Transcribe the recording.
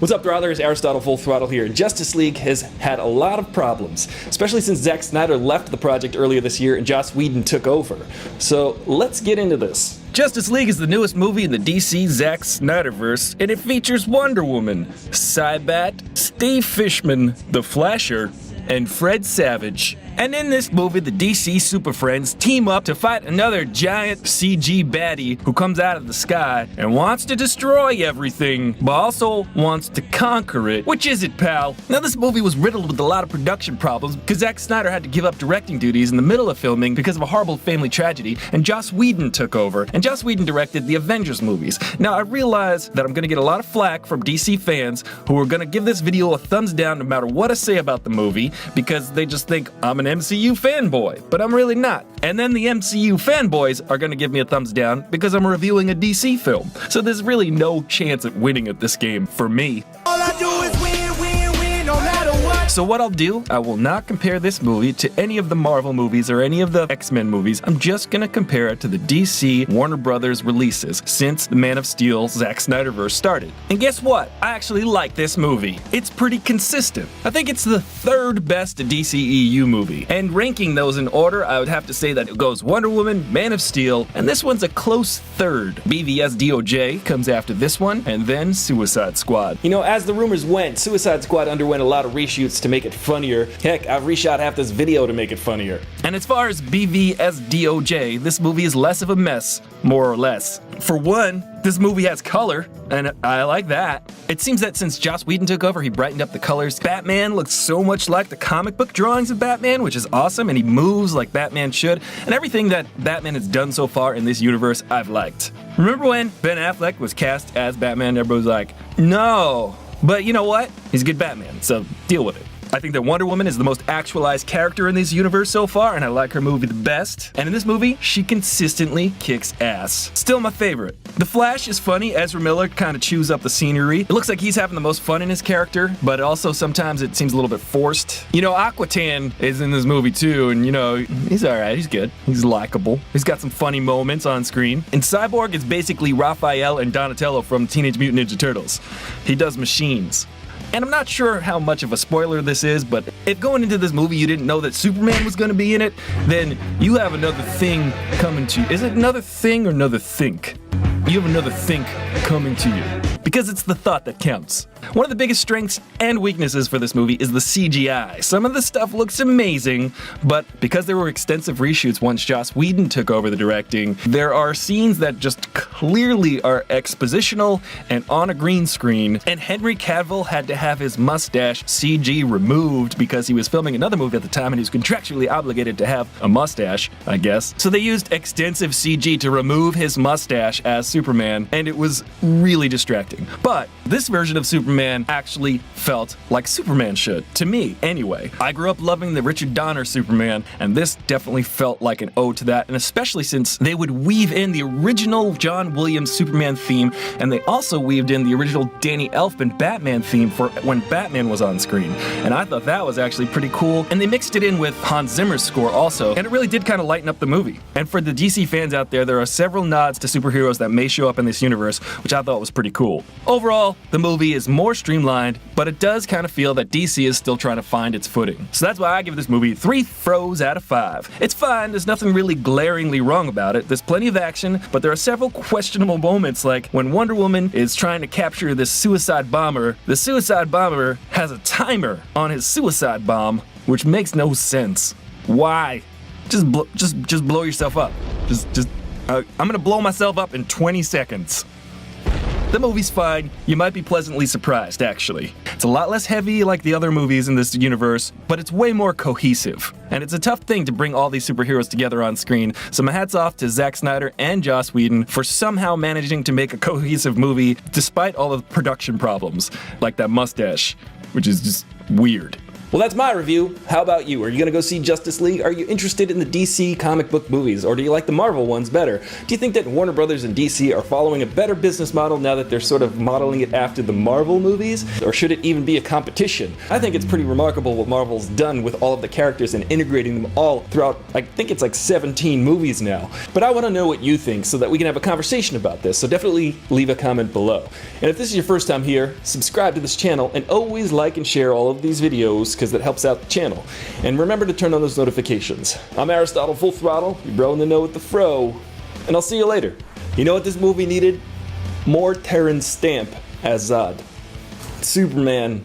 What's up, Throtttlers? Aristotle Full Throttle here. Justice League has had a lot of problems, especially since Zack Snyder left the project earlier this year and Joss Whedon took over. So let's get into this. Justice League is the newest movie in the DC Zack Snyderverse, and it features Wonder Woman, Cybat, Steve Fishman, The Flasher, and Fred Savage. And in this movie, the DC Super Friends team up to fight another giant CG baddie who comes out of the sky and wants to destroy everything, but also wants to conquer it. Which is it, pal? Now, this movie was riddled with a lot of production problems because Zack Snyder had to give up directing duties in the middle of filming because of a horrible family tragedy, and Joss Whedon took over, and Joss Whedon directed the Avengers movies. Now, I realize that I'm gonna get a lot of flack from DC fans who are gonna give this video a thumbs down no matter what I say about the movie because they just think I'm an MCU fanboy, but I'm really not. And then the MCU fanboys are gonna give me a thumbs down because I'm reviewing a DC film. So there's really no chance at winning at this game for me. All I do is win, win, win, no matter what. So what I'll do, I will not compare this movie to any of the Marvel movies or any of the X-Men movies. I'm just gonna compare it to the DC Warner Brothers releases since the Man of Steel Zack Snyderverse started. And guess what? I actually like this movie. It's pretty consistent. I think it's the third best DCEU movie. And ranking those in order, I would have to say that it goes Wonder Woman, Man of Steel, and this one's a close third. BVS DOJ comes after this one, and then Suicide Squad. You know, as the rumors went, Suicide Squad underwent a lot of reshoots to make it funnier. Heck, I've reshot half this video to make it funnier. And as far as BVS DOJ, this movie is less of a mess, more or less. For one, this movie has color, and I like that. It seems that since Joss Whedon took over, he brightened up the colors. Batman looks so much like the comic book drawings of Batman, which is awesome, and he moves like Batman should. And everything that Batman has done so far in this universe, I've liked. Remember when Ben Affleck was cast as Batman? Everybody was like, no. But you know what? He's a good Batman, so deal with it. I think that Wonder Woman is the most actualized character in this universe so far, and I like her movie the best. And in this movie, she consistently kicks ass. Still my favorite. The Flash is funny. Ezra Miller kind of chews up the scenery. It looks like he's having the most fun in his character, but also sometimes it seems a little bit forced. You know, Aquaman is in this movie too, and you know, he's alright, he's good. He's likable. He's got some funny moments on screen. And Cyborg is basically Raphael and Donatello from Teenage Mutant Ninja Turtles. He does machines. And I'm not sure how much of a spoiler this is, but if going into this movie you didn't know that Superman was going to be in it, then you have another thing coming to you. Is it another thing or another think? You have another think coming to you. Because it's the thought that counts. One of the biggest strengths and weaknesses for this movie is the CGI. Some of the stuff looks amazing, but because there were extensive reshoots once Joss Whedon took over the directing, there are scenes that just clearly are expositional and on a green screen, and Henry Cavill had to have his mustache CG removed because he was filming another movie at the time and he was contractually obligated to have a mustache, I guess. So they used extensive CG to remove his mustache as Superman, and it was really distracting. But this version of Superman actually felt like Superman should, to me anyway. I grew up loving the Richard Donner Superman, and this definitely felt like an ode to that, and especially since they would weave in the original John Williams Superman theme, and they also weaved in the original Danny Elfman Batman theme for when Batman was on screen. And I thought that was actually pretty cool, and they mixed it in with Hans Zimmer's score also, and it really did kind of lighten up the movie. And for the DC fans out there are several nods to superheroes that may show up in this universe, which I thought was pretty cool. Overall, the movie is more streamlined, but it does kind of feel that DC is still trying to find its footing. So that's why I give this movie 3 throws out of 5. It's fine, there's nothing really glaringly wrong about it. There's plenty of action, but there are several questionable moments, like when Wonder Woman is trying to capture this suicide bomber. The suicide bomber has a timer on his suicide bomb, which makes no sense. Why? Just blow yourself up. I'm gonna blow myself up in 20 seconds. The movie's fine. You might be pleasantly surprised, actually. It's a lot less heavy like the other movies in this universe, but it's way more cohesive. And it's a tough thing to bring all these superheroes together on screen, so my hat's off to Zack Snyder and Joss Whedon for somehow managing to make a cohesive movie despite all of the production problems, like that mustache, which is just weird. Well, that's my review. How about you? Are you gonna go see Justice League? Are you interested in the DC comic book movies? Or do you like the Marvel ones better? Do you think that Warner Brothers and DC are following a better business model now that they're sort of modeling it after the Marvel movies? Or should it even be a competition? I think it's pretty remarkable what Marvel's done with all of the characters and integrating them all throughout, I think it's like 17 movies now. But I wanna know what you think so that we can have a conversation about this, so definitely leave a comment below. And if this is your first time here, subscribe to this channel and always like and share all of these videos because that helps out the channel. And remember to turn on those notifications. I'm Aristotle Full Throttle, your bro in the know with the fro, and I'll see you later. You know what this movie needed? More Terrence Stamp as Zod. Superman